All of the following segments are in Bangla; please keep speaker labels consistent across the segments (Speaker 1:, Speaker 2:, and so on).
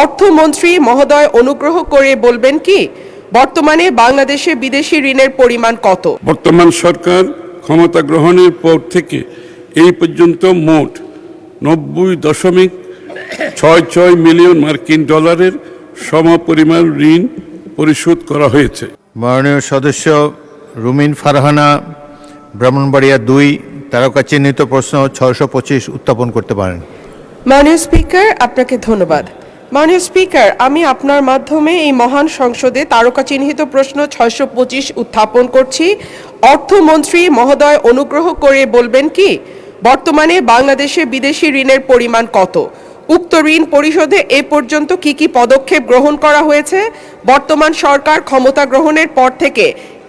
Speaker 1: অর্থমন্ত্রী মহোদয় অনুগ্রহ করে বলবেন কি বর্তমানে বাংলাদেশে বিদেশি ঋণের পরিমাণ কত?
Speaker 2: বর্তমান সরকার ক্ষমতা গ্রহণের পর থেকে এই পর্যন্ত মোট 90.66 মিলিয়ন মার্কিন ডলারের সমপরিমাণ ঋণ পরিশোধ করা হয়েছে।
Speaker 3: মাননীয় সদস্য রুমিন ফারহানা, ব্রাহ্মণবাড়িয়া 2, তারকা চিহ্নিত প্রশ্ন 625 উত্থাপন করতে পারেন।
Speaker 1: মাননীয় স্পিকার, আপনাকে ধন্যবাদ। মাননীয় স্পিকার, আমি আপনার মাধ্যমে এই মহান সংসদে তারকা চিহ্নিত প্রশ্ন 625 উত্থাপন করছি। অর্থমন্ত্রী মহোদয় অনুগ্রহ করে বলবেন কি বর্তমানে বাংলাদেশে বিদেশি ঋণের পরিমাণ কত? উক্ত ঋণ পরিশোধে এ পর্যন্ত কি কি পদক্ষেপ গ্রহণ করা হয়েছে? বর্তমান সরকার ক্ষমতা গ্রহণের পর থেকে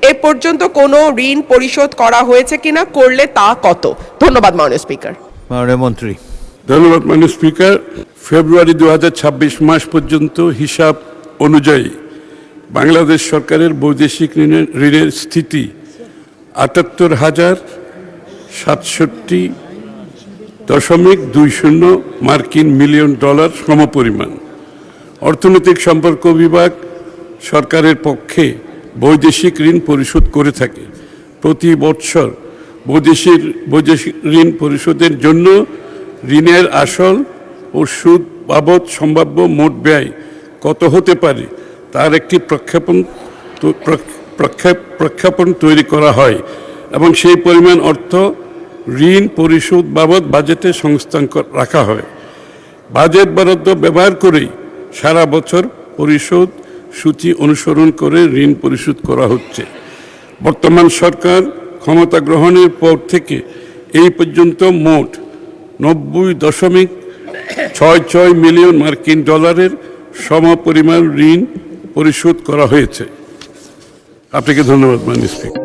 Speaker 1: এ পর্যন্ত কোনো ঋণ পরিশোধ করা হয়েছে কিনা, করলে তা কত? ধন্যবাদ মাননীয় স্পিকার।
Speaker 3: মাননীয় মন্ত্রী।
Speaker 2: ধন্যবাদ মাননীয় স্পিকার। ফেব্রুয়ারি 2026 মাস পর্যন্ত হিসাব অনুযায়ী বাংলাদেশ সরকারের বৈদেশিক ঋণের স্থিতি 78,767.20 মার্কিন মিলিয়ন ডলার সমপরিমাণ। অর্থনৈতিক সম্পর্ক বিভাগ সরকারের পক্ষে বৈদেশিক ঋণ পরিশোধ করে থাকে। প্রতি বৎসর বৈদেশিক ঋণ পরিশোধের জন্য ঋণের আসল ও সুদ বাবদ সম্ভাব্য মোট ব্যয় কত হতে পারে তার একটি প্রক্ষেপণ তৈরি করা হয় এবং সেই পরিমাণ অর্থ ঋণ পরিশোধ বাবদ বাজেটে সংস্থান রাখা হয়। বাজেট বরাদ্দ ব্যবহার করেই সারা বছর পরিশোধ সূচি অনুসরণ করে ঋণ পরিশোধ করা হচ্ছে। বর্তমান সরকার ক্ষমতা গ্রহণের পর থেকে এই পর্যন্ত মোট 90.66 মিলিয়ন মার্কিন ডলারের সমপরিমাণ ঋণ পরিশোধ করা হয়েছে। আপনাকে ধন্যবাদ মাননীয় স্পিকার।